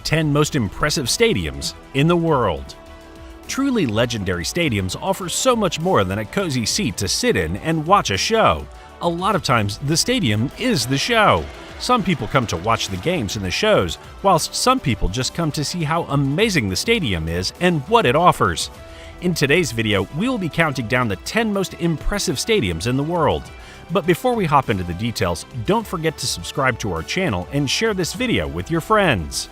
10 most impressive stadiums in the world. Truly legendary stadiums offer so much more than a cozy seat to sit in and watch a show. A lot of times, the stadium is the show. Some people come to watch the games and the shows, whilst some people just come to see how amazing the stadium is and what it offers. In today's video, we will be counting down the 10 most impressive stadiums in the world. But before we hop into the details, don't forget to subscribe to our channel and share this video with your friends.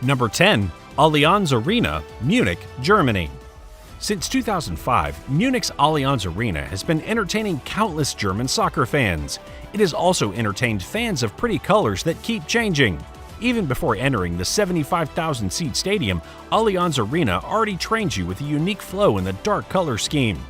Number 10. Allianz Arena, Munich, Germany. Since 2005, Munich's Allianz Arena has been entertaining countless German soccer fans. It has also entertained fans of pretty colors that keep changing. Even before entering the 75,000-seat stadium, Allianz Arena already trains you with a unique flow in the dark color scheme.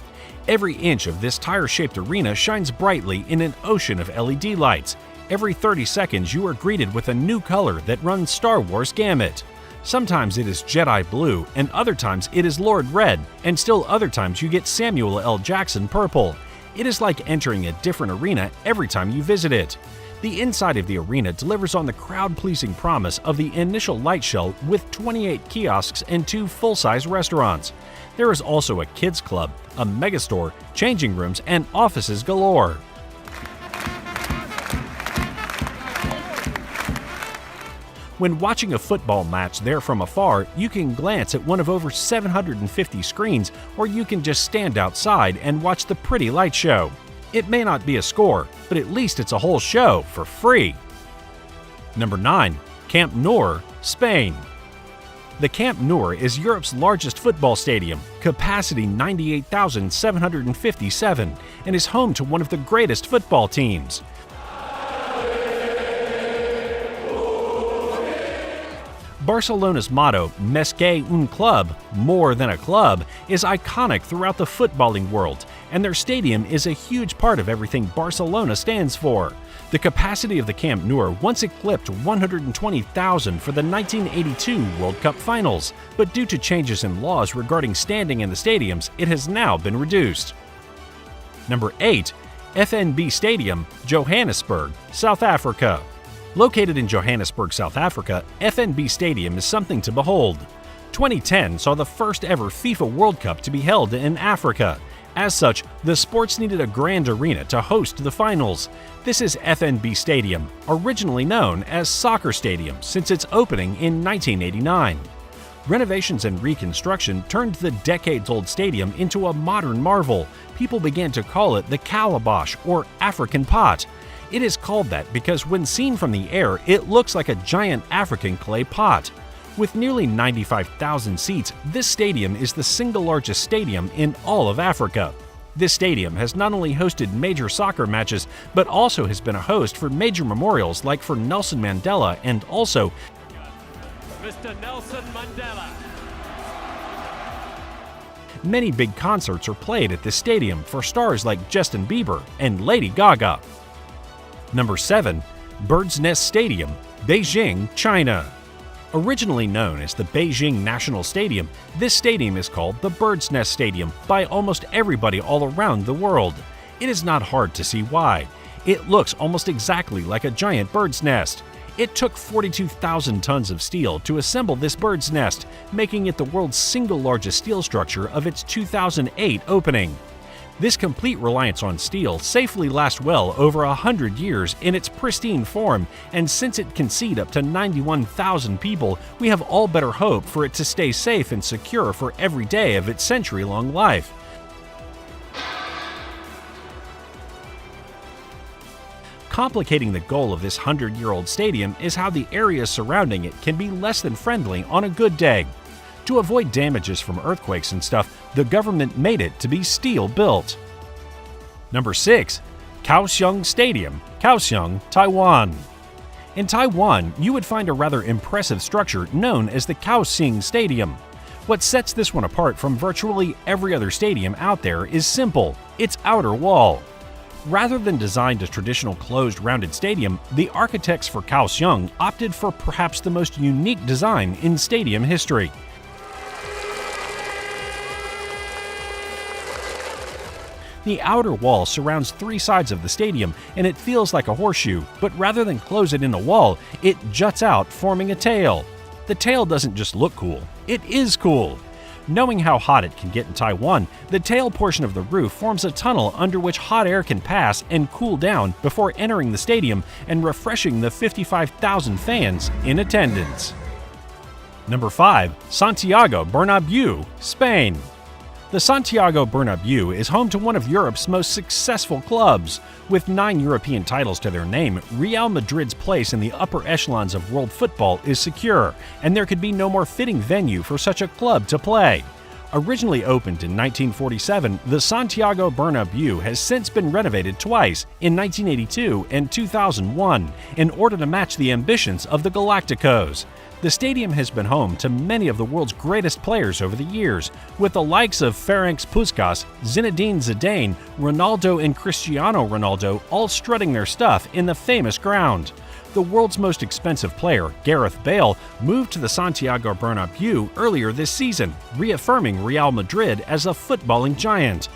Every inch of this tire-shaped arena shines brightly in an ocean of LED lights. Every 30 seconds you are greeted with a new color that runs Star Wars gamut. Sometimes it is Jedi Blue, and other times it is Lord Red, and still other times you get Samuel L. Jackson Purple. It is like entering a different arena every time you visit it. The inside of the arena delivers on the crowd-pleasing promise of the initial light show with 28 kiosks and 2 full-size restaurants. There is also a kids club, a megastore, changing rooms, and offices galore. When watching a football match there from afar, you can glance at one of over 750 screens, or you can just stand outside and watch the pretty light show. It may not be a score, but at least it's a whole show for free. Number 9. Camp Nou, Spain. The Camp Nou is Europe's largest football stadium, capacity 98,757, and is home to one of the greatest football teams. Barcelona's motto, Més que un club, more than a club, is iconic throughout the footballing world, and their stadium is a huge part of everything Barcelona stands for. The capacity of the Camp Nou once eclipsed 120,000 for the 1982 World Cup Finals, but due to changes in laws regarding standing in the stadiums, it has now been reduced. Number 8. FNB Stadium, Johannesburg, South Africa. Located in Johannesburg, South Africa, FNB Stadium is something to behold. 2010 saw the first ever FIFA World Cup to be held in Africa. As such, the sports needed a grand arena to host the finals. This is FNB Stadium, originally known as Soccer Stadium since its opening in 1989. Renovations and reconstruction turned the decades-old stadium into a modern marvel. People began to call it the Calabash or African pot. It is called that because when seen from the air, it looks like a giant African clay pot. With nearly 95,000 seats, this stadium is the single largest stadium in all of Africa. This stadium has not only hosted major soccer matches, but also has been a host for major memorials like for Nelson Mandela and also Mr. Nelson Mandela. Many big concerts are played at this stadium for stars like Justin Bieber and Lady Gaga. Number 7. Bird's Nest Stadium, Beijing, China. Originally known as the Beijing National Stadium, this stadium is called the Bird's Nest Stadium by almost everybody all around the world. It is not hard to see why. It looks almost exactly like a giant bird's nest. It took 42,000 tons of steel to assemble this bird's nest, making it the world's single largest steel structure of its 2008 opening. This complete reliance on steel safely lasts well over 100 years in its pristine form, and since it can seat up to 91,000 people, we have all better hope for it to stay safe and secure for every day of its century-long life. Complicating the goal of this 100-year-old stadium is how the areas surrounding it can be less than friendly on a good day. To avoid damages from earthquakes and stuff, the government made it to be steel-built. Number 6. Kaohsiung Stadium, Kaohsiung, Taiwan. In Taiwan, you would find a rather impressive structure known as the Kaohsiung Stadium. What sets this one apart from virtually every other stadium out there is simple: its outer wall. Rather than designed a traditional closed rounded stadium, the architects for Kaohsiung opted for perhaps the most unique design in stadium history. The outer wall surrounds 3 sides of the stadium and it feels like a horseshoe, but rather than close it in a wall, it juts out, forming a tail. The tail doesn't just look cool, it is cool. Knowing how hot it can get in Taiwan, the tail portion of the roof forms a tunnel under which hot air can pass and cool down before entering the stadium and refreshing the 55,000 fans in attendance. Number 5. Santiago Bernabéu, Spain. The Santiago Bernabéu is home to one of Europe's most successful clubs. With 9 European titles to their name, Real Madrid's place in the upper echelons of world football is secure, and there could be no more fitting venue for such a club to play. Originally opened in 1947, the Santiago Bernabéu has since been renovated twice, in 1982 and 2001, in order to match the ambitions of the Galacticos. The stadium has been home to many of the world's greatest players over the years, with the likes of Ferenc Puskás, Zinedine Zidane, Ronaldo and Cristiano Ronaldo all strutting their stuff in the famous ground. The world's most expensive player, Gareth Bale, moved to the Santiago Bernabéu earlier this season, reaffirming Real Madrid as a footballing giant.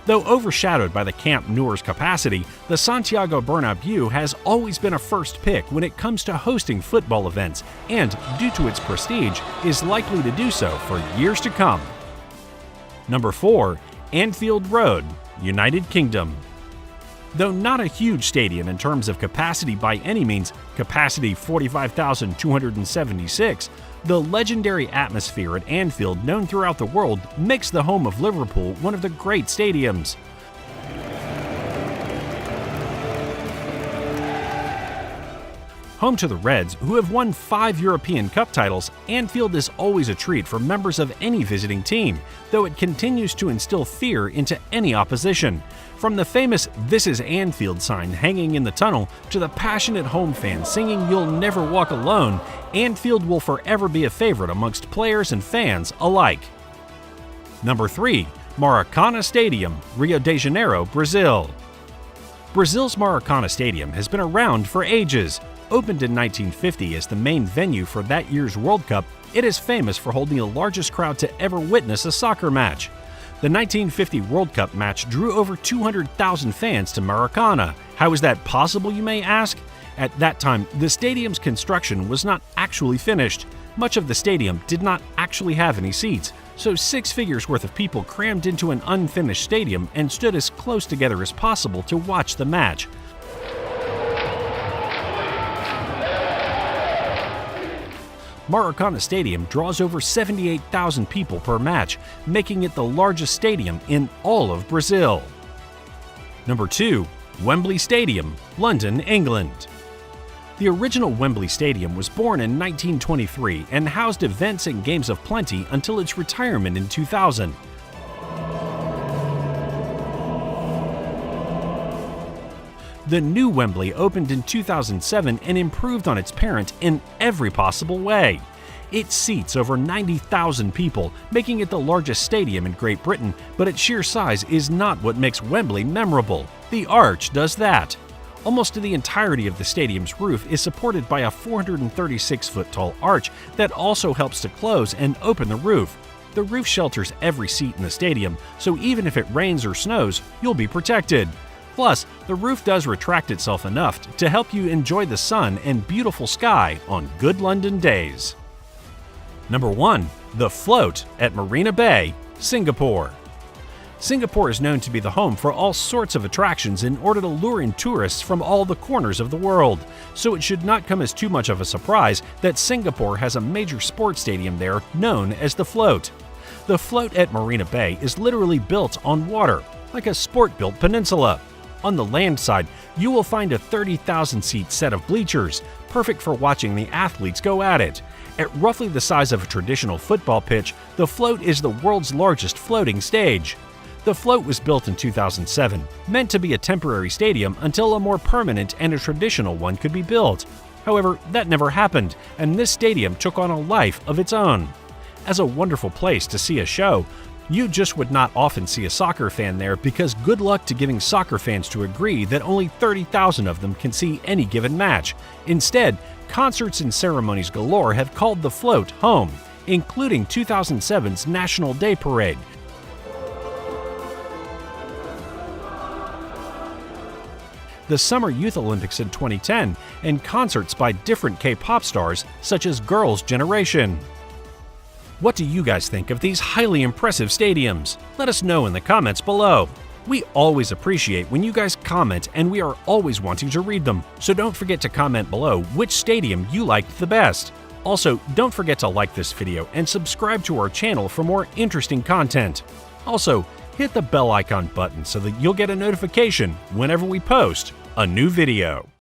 Though overshadowed by the Camp Nou's capacity, the Santiago Bernabéu has always been a first pick when it comes to hosting football events and, due to its prestige, is likely to do so for years to come. Number 4. Anfield Road, United Kingdom. Though not a huge stadium in terms of capacity by any means, capacity 45,276, the legendary atmosphere at Anfield known throughout the world makes the home of Liverpool one of the great stadiums. Home to the Reds, who have won 5 European Cup titles, Anfield is always a treat for members of any visiting team, though it continues to instill fear into any opposition. From the famous "This is Anfield" sign hanging in the tunnel to the passionate home fans singing "You'll never walk alone," Anfield will forever be a favorite amongst players and fans alike. Number 3. Maracana Stadium, Rio de Janeiro, Brazil. Brazil's Maracana Stadium has been around for ages. Opened in 1950 as the main venue for that year's World Cup, it is famous for holding the largest crowd to ever witness a soccer match. The 1950 World Cup match drew over 200,000 fans to Maracana. How is that possible, you may ask? At that time, the stadium's construction was not actually finished. Much of the stadium did not actually have any seats, so 6 figures worth of people crammed into an unfinished stadium and stood as close together as possible to watch the match. Maracana Stadium draws over 78,000 people per match, making it the largest stadium in all of Brazil. Number 2. Wembley Stadium, London, England. The original Wembley Stadium was born in 1923 and housed events and games of plenty until its retirement in 2000. The new Wembley opened in 2007 and improved on its parent in every possible way. It seats over 90,000 people, making it the largest stadium in Great Britain, but its sheer size is not what makes Wembley memorable. The arch does that. Almost the entirety of the stadium's roof is supported by a 436-foot-tall arch that also helps to close and open the roof. The roof shelters every seat in the stadium, so even if it rains or snows, you'll be protected. Plus, the roof does retract itself enough to help you enjoy the sun and beautiful sky on good London days. Number 1. The Float at Marina Bay, Singapore. Singapore is known to be the home for all sorts of attractions in order to lure in tourists from all the corners of the world, so it should not come as too much of a surprise that Singapore has a major sports stadium there known as the Float. The Float at Marina Bay is literally built on water, like a sport-built peninsula. On the land side, you will find a 30,000-seat set of bleachers, perfect for watching the athletes go at it. At roughly the size of a traditional football pitch, the Float is the world's largest floating stage. The Float was built in 2007, meant to be a temporary stadium until a more permanent and a traditional one could be built. However, that never happened, and this stadium took on a life of its own. As a wonderful place to see a show, you just would not often see a soccer fan there because good luck to getting soccer fans to agree that only 30,000 of them can see any given match. Instead, concerts and ceremonies galore have called the Float home. including 2007's National Day Parade, the Summer Youth Olympics in 2010, and concerts by different K-pop stars such as Girls' Generation. What do you guys think of these highly impressive stadiums? Let us know in the comments below. We always appreciate when you guys comment, and we are always wanting to read them, so don't forget to comment below which stadium you liked the best. Also, don't forget to like this video and subscribe to our channel for more interesting content. Also, hit the bell icon button so that you'll get a notification whenever we post a new video.